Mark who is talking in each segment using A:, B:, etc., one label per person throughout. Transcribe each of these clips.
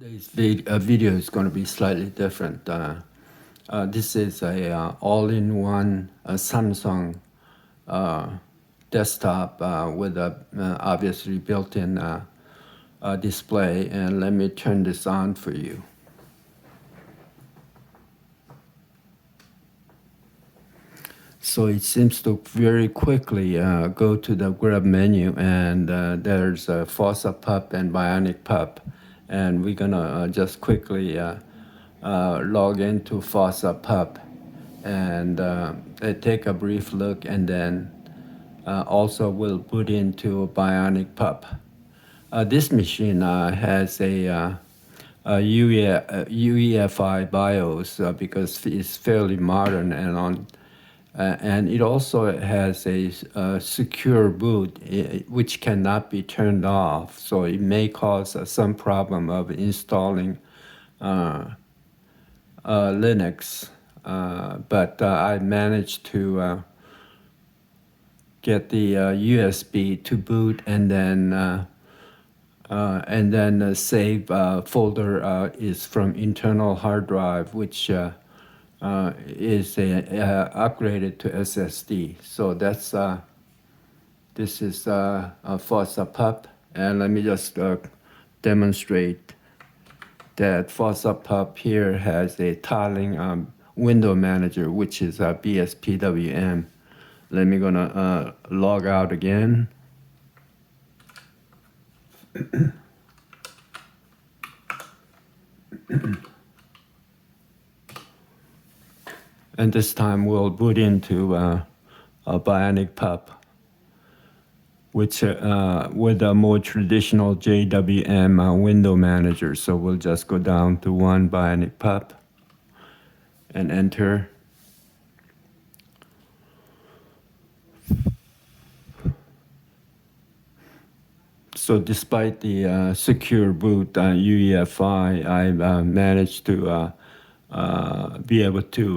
A: Today's video is going to be slightly different. This is a all-in-one Samsung desktop with a obviously built-in display, and let me turn this on for you. So it seems to very quickly go to the grab menu, and there's a Fossapup and Bionic Pup. And we're gonna just quickly log into Fossapup and take a brief look, and then also we'll boot into Bionic Pup. This machine has a UEFI BIOS because it's fairly modern, and it also has a secure boot which cannot be turned off, so it may cause some problem of installing Linux, but I managed to get the USB to boot, and then the save folder is from internal hard drive, which is upgraded to SSD. So that's this is a Fossapup, and let me just demonstrate that Fossapup here has a tiling window manager, which is a bspwm. Let me gonna log out again. And this time we'll boot into a Bionic Pup, which with a more traditional JWM window manager. So we'll just go down to one Bionic Pup and enter. So despite the secure boot UEFI, I managed to be able to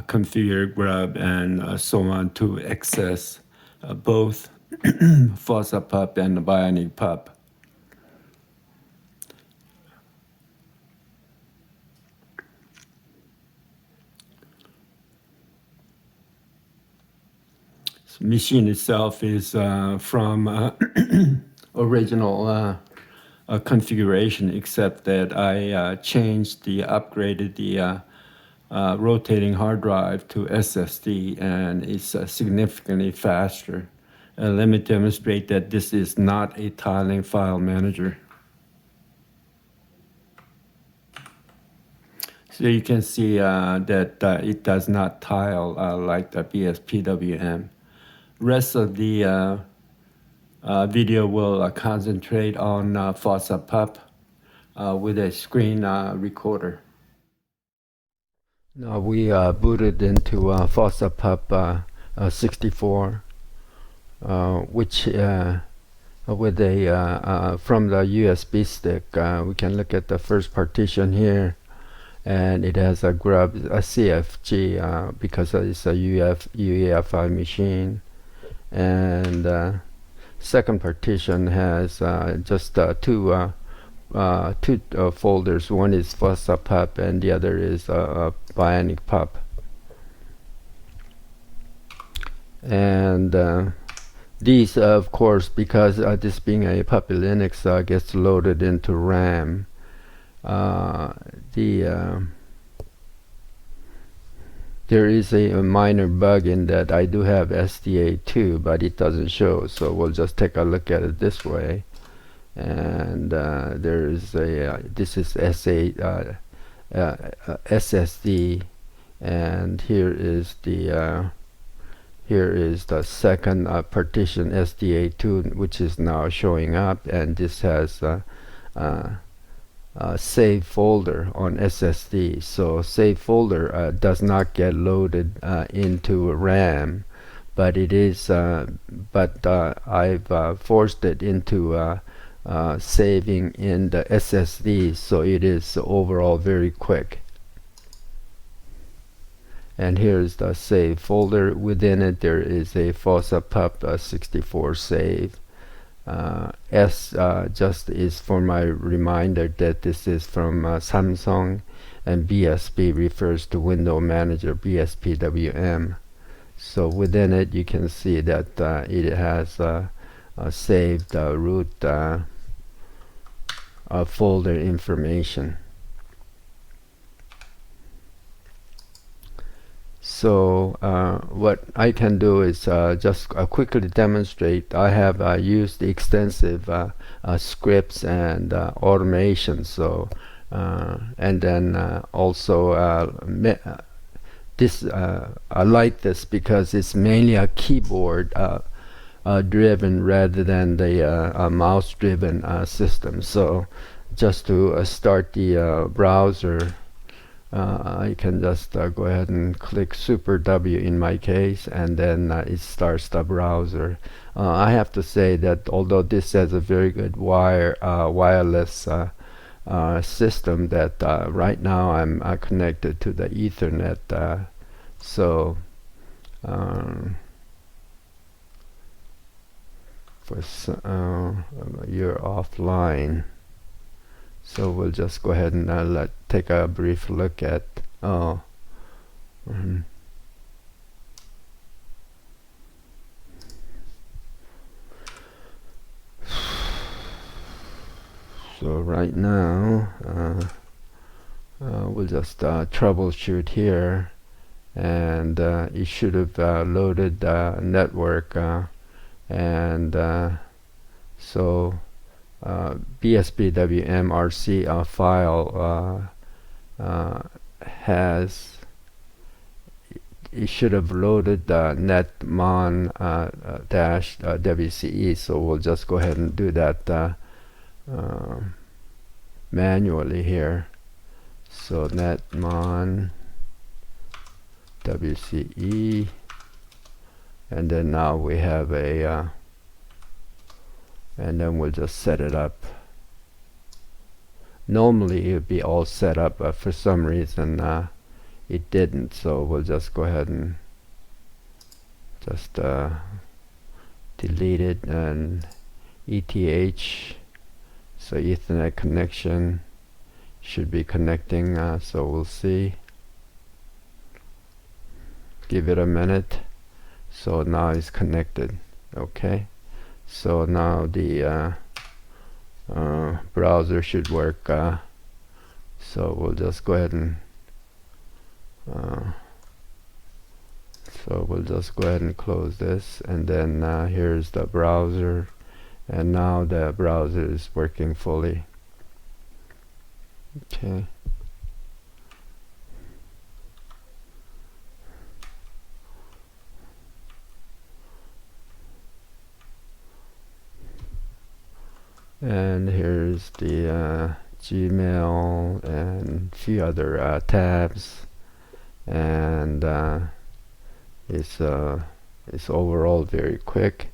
A: configure, grab, and so on to access both Fossapup and the Bionic Pup. The machine itself is from original configuration, except that I changed upgraded the rotating hard drive to SSD, and it's significantly faster. Let me demonstrate that this is not a tiling file manager. So you can see that it does not tile like the bspwm. Rest of the video will concentrate on Fossapup with a screen recorder. Now we booted into Fossapup64, which with a from the USB stick, we can look at the first partition here, and it has a CFG because it's a UEFI machine, and second partition has just two folders. One is Fossapup and the other is Bionic Pup. And these, of course, because this being a Puppy Linux, gets loaded into RAM. There is a minor bug in that I do have SDA2, but it doesn't show, so we'll just take a look at it this way. And there is a this is SSD, and here is the second partition, SDA2, which is now showing up, and this has save folder on SSD. So save folder does not get loaded into RAM, but it is I've forced it into saving in the SSD, so it is overall very quick. And here's the save folder. Within it there is a Fossapup64 save, S just is for my reminder that this is from Samsung, and BSP refers to Window Manager bspwm. So within it you can see that it has saved root folder information. So what I can do is just quickly demonstrate. I have used extensive scripts and automation. So and then also this I like this because it's mainly a keyboard driven rather than the mouse driven system. So just to start the browser, I can just go ahead and click Super W in my case, and then it starts the browser. I have to say that although this has a very good wireless system, that right now I'm connected to the Ethernet, so you're offline. So we'll just go ahead and take a brief look at so right now we'll just troubleshoot here, and it should have loaded the network, and so bspwm.rc file has, it should have loaded the netmon dash wce. So we'll just go ahead and do that manually here. So netmon wce, and then now we have a and then we'll just set it up. Normally it would be all set up, but for some reason it didn't, so we'll just go ahead and just delete it, and ETH, so Ethernet connection should be connecting, so we'll see. Give it a minute. So now it's connected. Okay, so now the browser should work, so we'll just go ahead and close this, and then here's the browser, and now the browser is working fully. Okay. And here's the Gmail and a few other tabs, and it's overall very quick.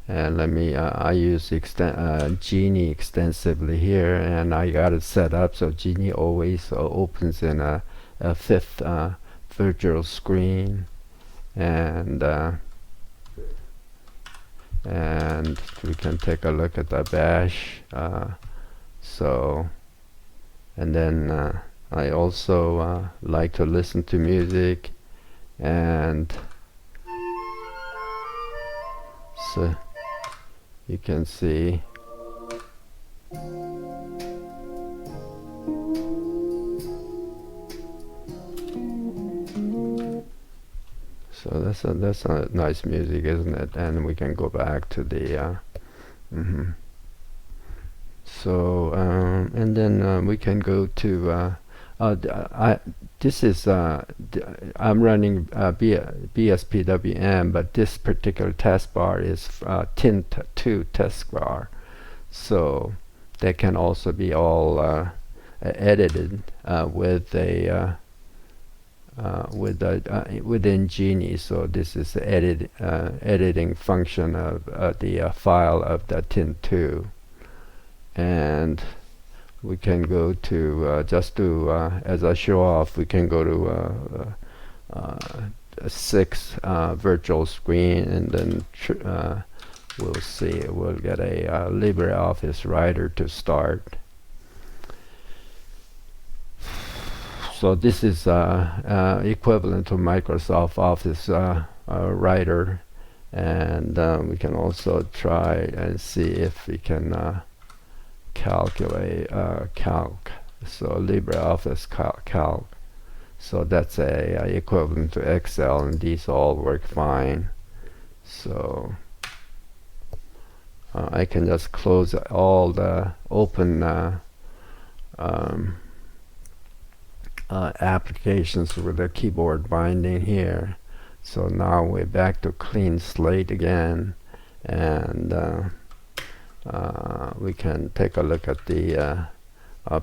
A: And let me I use Genie extensively here, and I got it set up so Genie always opens in a fifth virtual screen, and we can take a look at the bash. So, and then I also like to listen to music, and so you can see so that's a nice music, isn't it? And we can go back to the so and then we can go to this is I'm running bspwm, but this particular taskbar is tint2 taskbar, so they can also be all edited with a within Genie. So this is the editing function of the file of the tint2, and we can go to just to as a show off, we can go to a 6 virtual screen, and then we'll see. We'll get a LibreOffice writer to start. So this is equivalent to Microsoft Office writer, and we can also try and see if we can calculate calc. So LibreOffice calc. So that's a equivalent to Excel, and these all work fine. So I can just close all the open applications with the keyboard binding here. So now we're back to clean slate again, and we can take a look at the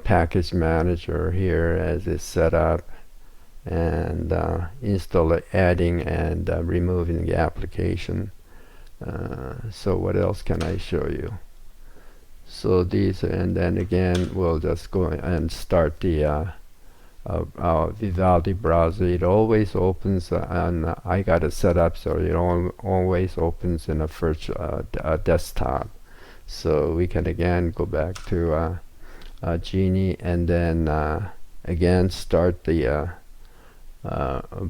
A: package manager here as it's set up, and install adding and removing the application. So what else can I show you? So these, and then again we'll just go and start the Vivaldi browser. It always opens and I got it set up so it always opens in a first desktop. So we can again go back to Genie, and then again start the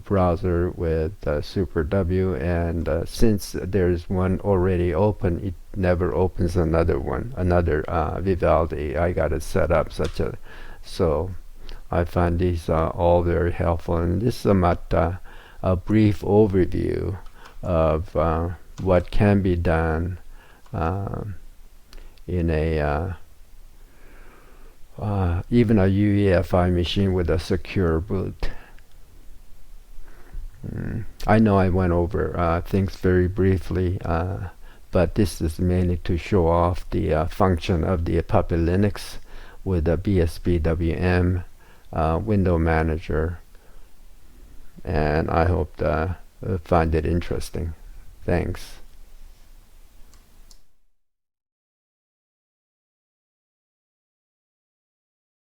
A: browser with Super W, and since there's one already open, it never opens another one, another Vivaldi. I got it set up such a, so I find these all very helpful, and this is a brief overview of what can be done in a even a UEFI machine with a secure boot. I know I went over things very briefly, but this is mainly to show off the function of the Puppet Linux with the bspwm window manager, and I hope to find it interesting. Thanks.